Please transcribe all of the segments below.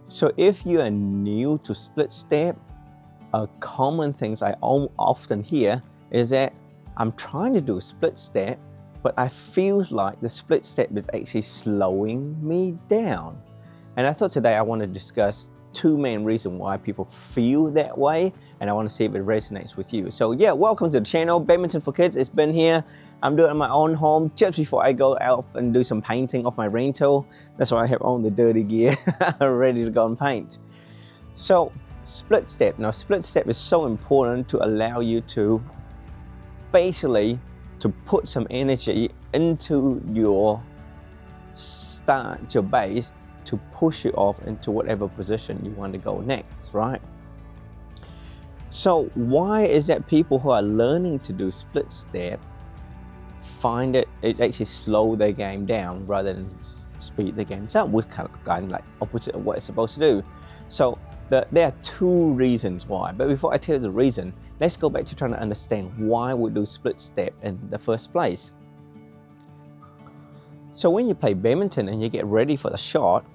So if you are new to split step, a common things I often hear is that I'm trying to do a split step, but I feel like the split step is actually slowing me down. And I thought today I want to discuss two main reasons why people feel that way, and I want to see if it resonates with you. So yeah, welcome to the channel, Badminton for Kids. It's been here. I'm doing it in my own home just before I go out and do some painting of my rental. That's why I have all the dirty gear ready to go and paint. So split step. Now split step is so important to allow you to basically to put some energy into your start, your base, to push you off into whatever position you want to go next, right? So why is that people who are learning to do split step find it actually slow their game down rather than speed the games up, which kind of like opposite of what it's supposed to do? So there are two reasons why, but before I tell you the reason, let's go back to trying to understand why we do split step in the first place. So when you play badminton and you get ready for the shot,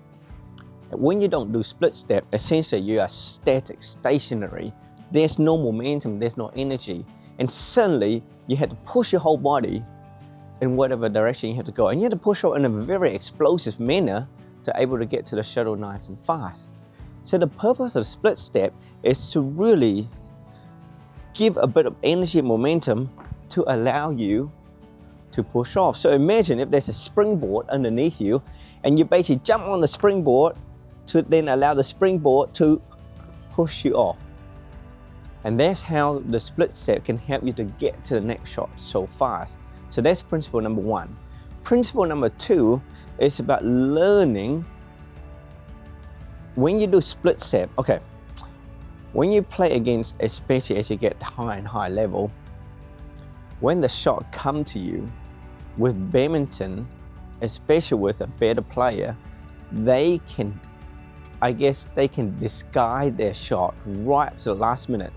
when you don't do split step, essentially you are static, stationary. There's no momentum, there's no energy. And suddenly you have to push your whole body in whatever direction you have to go. And you have to push it in a very explosive manner to able to get to the shuttle nice and fast. So the purpose of split step is to really give a bit of energy and momentum to allow you to push off. So imagine if there's a springboard underneath you and you basically jump on the springboard to then allow the springboard to push you off. And that's how the split step can help you to get to the next shot so fast. So that's principle number one. Principle number two is about learning when you do split step. Okay, when you play against, especially as you get high and high level, when the shot come to you with badminton, especially with a better player, they can disguise their shot right to the last minute.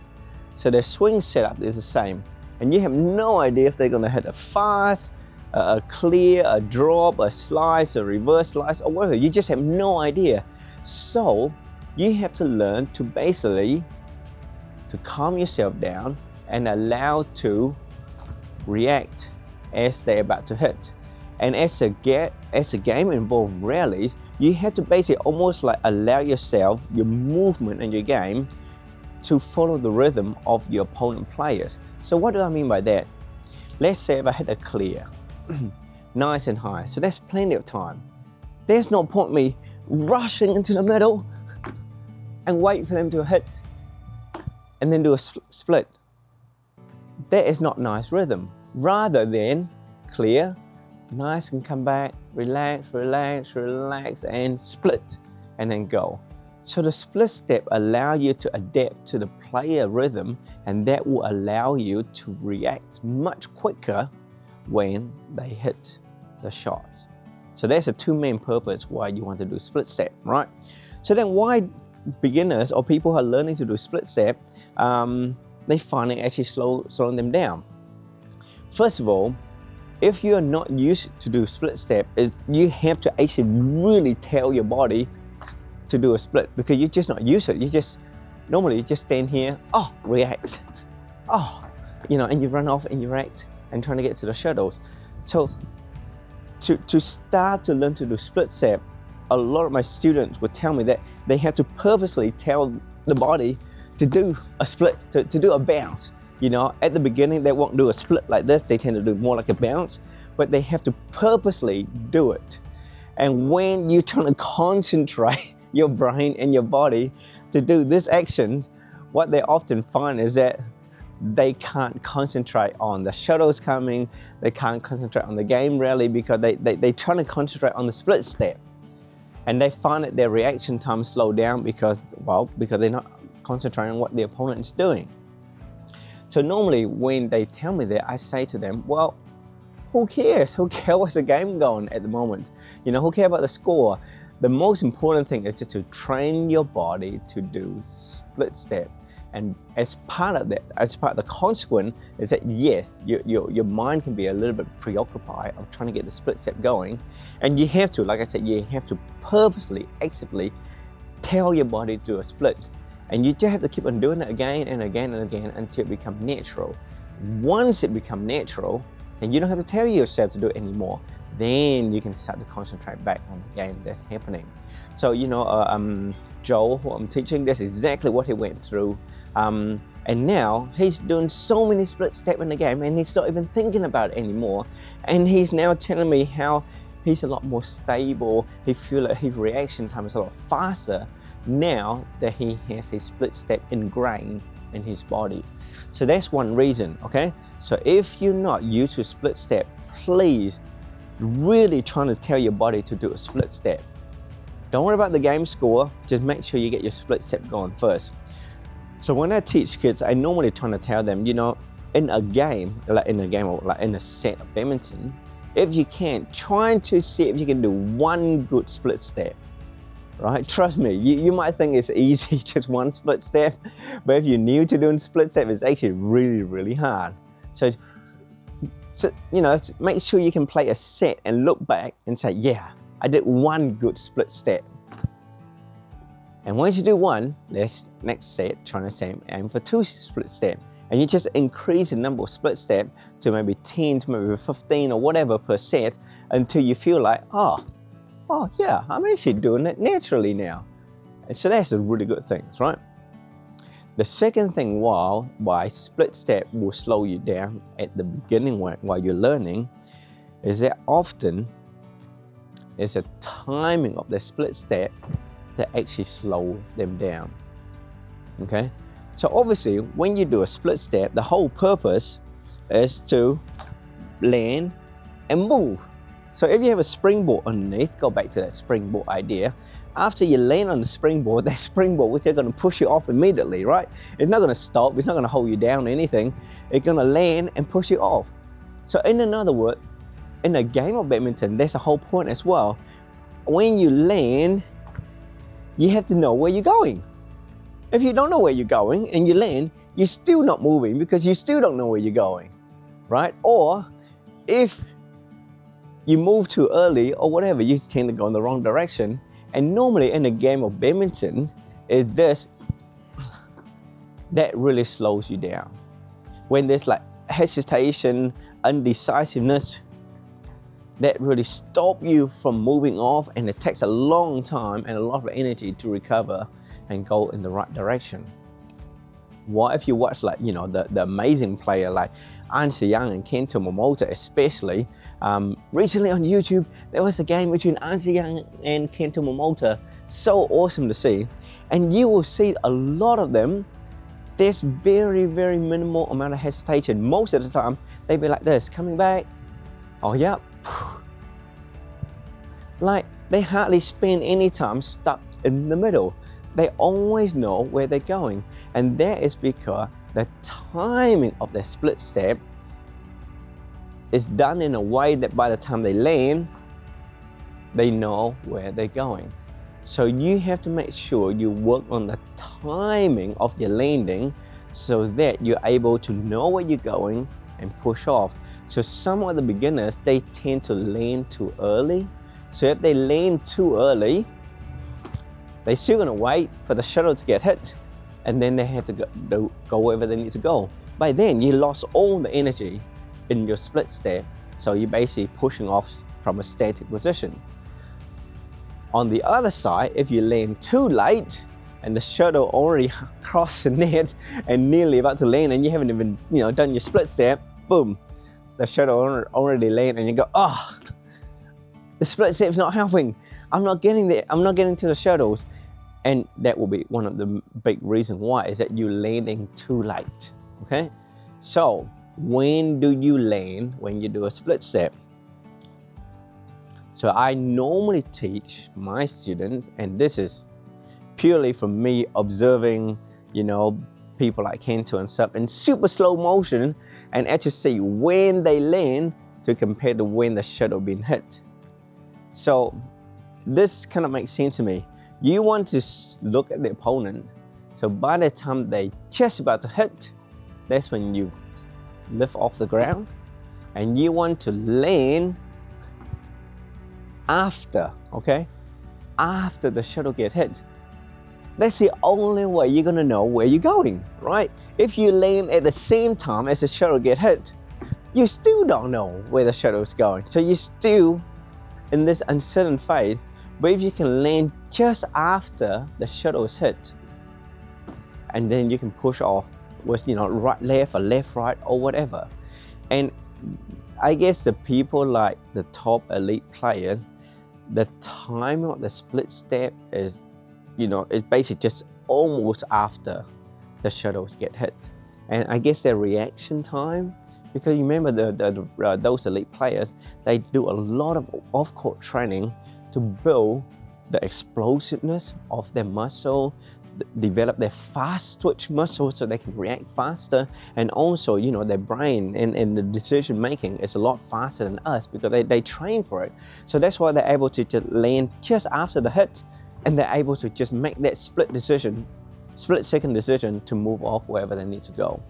So their swing setup is the same, and you have no idea if they're going to hit a fast, a clear, a drop, a slice, a reverse slice, or whatever. You just have no idea. So you have to learn to basically to calm yourself down and allow to react as they're about to hit. And as a game involves rallies, you have to basically almost like allow yourself, your movement and your game, to follow the rhythm of your opponent players. So what do I mean by that? Let's say if I hit a clear, nice and high, so that's plenty of time. There's no point me rushing into the middle and wait for them to hit and then do a split. That is not nice rhythm. Rather than clear, nice, and come back, relax, relax, relax, and split, and then go. So the split step allow you to adapt to the player rhythm, and that will allow you to react much quicker when they hit the shots. So that's the two main purpose why you want to do split step, right? So then why beginners or people who are learning to do split step, they find it actually slowing them down. First of all, if you're not used to do split step, you have to actually really tell your body to do a split, because you're just not used to it. Normally you just stand here, react, and you run off and you react and trying to get to the shuttles. So to start to learn to do split step, a lot of my students would tell me that they have to purposely tell the body to do a split, to do a bounce. At the beginning they won't do a split like this, they tend to do more like a bounce, but they have to purposely do it. And when you're trying to concentrate your brain and your body to do this action, what they often find is that they can't concentrate on the shuttles coming, they can't concentrate on the game rally, because they're trying to concentrate on the split step. And they find that their reaction time slow down because they're not concentrating on what the opponent is doing. So normally when they tell me that, I say to them, well, who cares? Who cares what's the game going at the moment? Who cares about the score? The most important thing is just to train your body to do split step. And as part of that, as part of the consequence, is that yes, your mind can be a little bit preoccupied of trying to get the split step going. And you have to, like I said, you have to purposely, actively tell your body to do a split. And you just have to keep on doing it again and again and again until it becomes natural. Once it becomes natural, then you don't have to tell yourself to do it anymore. Then you can start to concentrate back on the game that's happening. So, Joel, who I'm teaching, that's exactly what he went through. And now he's doing so many split steps in the game and he's not even thinking about it anymore. And he's now telling me how he's a lot more stable. He feels like his reaction time is a lot faster now that he has his split step ingrained in his body. So that's one reason, okay? So if you're not used to split step, please really trying to tell your body to do a split step. Don't worry about the game score, just make sure you get your split step going first. So when I teach kids, I normally try to tell them, in a game, like in a set of badminton, if you can, try to see if you can do one good split step, right? Trust me, you might think it's easy, just one split step, but if you're new to doing split step, it's actually really, really hard. So make sure you can play a set and look back and say, yeah, I did one good split step. And once you do one, let's next set, trying to aim for 2 split steps. And you just increase the number of split steps to maybe 10 to maybe 15 or whatever per set until you feel like, oh yeah, I'm actually doing it naturally now. And so that's a really good thing, right? The second thing why split step will slow you down at the beginning while you're learning is that often it's a timing of the split step that actually slow them down, okay? So obviously when you do a split step, the whole purpose is to land and move. So if you have a springboard underneath, go back to that springboard idea. After you land on the springboard, that springboard, which is going to push you off immediately, right? It's not going to stop, it's not going to hold you down or anything. It's going to land and push you off. So in another word, in a game of badminton, that's the whole point as well. When you land, you have to know where you're going. If you don't know where you're going and you land, you're still not moving because you still don't know where you're going, right? Or if you move too early or whatever, you tend to go in the wrong direction. And normally in a game of badminton, that really slows you down. When there's like hesitation, undecisiveness, that really stop you from moving off, and it takes a long time and a lot of energy to recover and go in the right direction. What if you watch the amazing player like Anse Young and Kento Momota especially? Recently on YouTube, there was a game between Anse Young and Kento Momota. So awesome to see. And you will see a lot of them, there's very, very minimal amount of hesitation. Most of the time, they'll be like this, coming back. Oh, yeah. Like, they hardly spend any time stuck in the middle. They always know where they're going. And that is because the timing of their split step is done in a way that by the time they land, they know where they're going. So you have to make sure you work on the timing of your landing so that you're able to know where you're going and push off. So some of the beginners, they tend to land too early. So if they land too early, they're still gonna wait for the shuttle to get hit, and then they have to go wherever they need to go. By then, you lost all the energy in your split step, so you're basically pushing off from a static position. On the other side, if you land too late and the shuttle already crossed the net and nearly about to land, and you haven't even done your split step, boom, the shuttle already landed, and you go, oh, the split step's not helping. I'm not getting there. I'm not getting to the shuttles. And that will be one of the big reasons why, is that you're landing too late, okay? So when do you land when you do a split step? So I normally teach my students, and this is purely from me observing, people like Kento and stuff in super slow motion, and actually see when they land to compare to when the shuttle being hit. So this kind of makes sense to me. You want to look at the opponent. So by the time they just about to hit, that's when you lift off the ground, and you want to land after, okay? After the shuttle gets hit. That's the only way you're gonna know where you're going, right? If you land at the same time as the shuttle get hit, you still don't know where the shuttle is going. So you're still in this uncertain phase. But if you can land just after the shuttle is hit, and then you can push off with, you know, right, left, or left, right, or whatever. And I guess the people like the top elite players, the time of the split step is, you know, it's basically just almost after the shuttles get hit. And I guess their reaction time, because you remember those elite players, they do a lot of off-court training to build the explosiveness of their muscle, develop their fast twitch muscle so they can react faster, and also, you know, their brain and the decision making is a lot faster than us because they train for it. So that's why they're able to just land just after the hit, and they're able to just make that split second decision to move off wherever they need to go.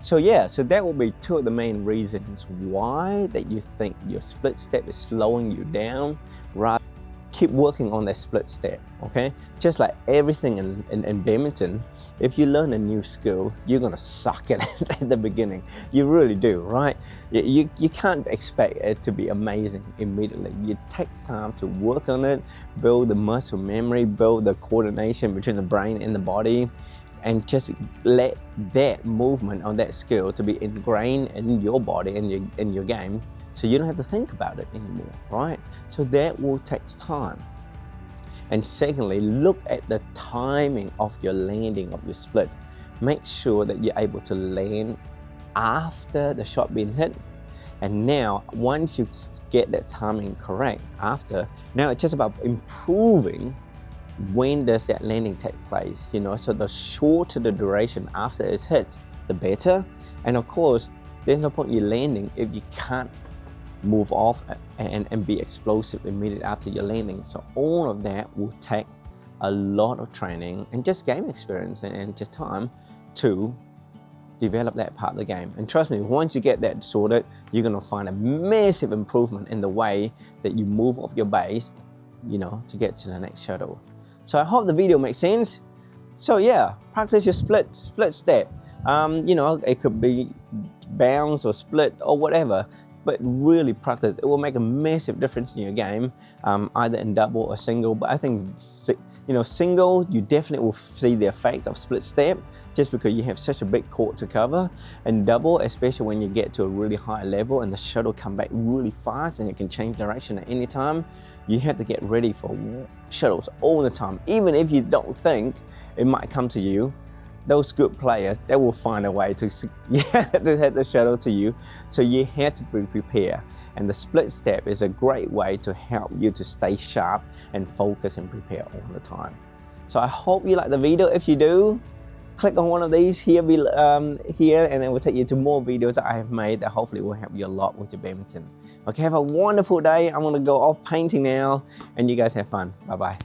So yeah, so that will be two of the main reasons why that you think your split step is slowing you down. Rather, keep working on that split step, okay? Just like everything in badminton, if you learn a new skill, you're gonna suck at it at the beginning. You really do, right? You can't expect it to be amazing immediately. You take time to work on it, build the muscle memory, build the coordination between the brain and the body, and just let that movement on that skill to be ingrained in your body and in your game, so you don't have to think about it anymore, right? So that will take time. And secondly, look at the timing of your landing of your split. Make sure that you're able to land after the shot being hit. And now, once you get that timing correct after, now it's just about improving when does that landing take place, you know? So the shorter the duration after it's hit, the better. And of course, there's no point you landing if you can't move off and be explosive immediately after your landing. So all of that will take a lot of training and just game experience and just time to develop that part of the game. And trust me, once you get that sorted, you're gonna find a massive improvement in the way that you move off your base, you know, to get to the next shuttle. So I hope the video makes sense. So yeah, practice your split step. You know, it could be bounce or split or whatever, but really practice. It will make a massive difference in your game, either in double or single. But I think, you know, single, you definitely will see the effect of split step just because you have such a big court to cover. And double, especially when you get to a really high level and the shuttle come back really fast and it can change direction at any time, you have to get ready for shuttles all the time. Even if you don't think it might come to you, those good players, they will find a way to hit the shuttle to you. So you have to be prepared. And the split step is a great way to help you to stay sharp and focus and prepare all the time. So I hope you like the video. If you do, click on one of these here, here, and it will take you to more videos that I have made that hopefully will help you a lot with your badminton. Okay, have a wonderful day. I'm gonna go off painting now, and you guys have fun. Bye-bye.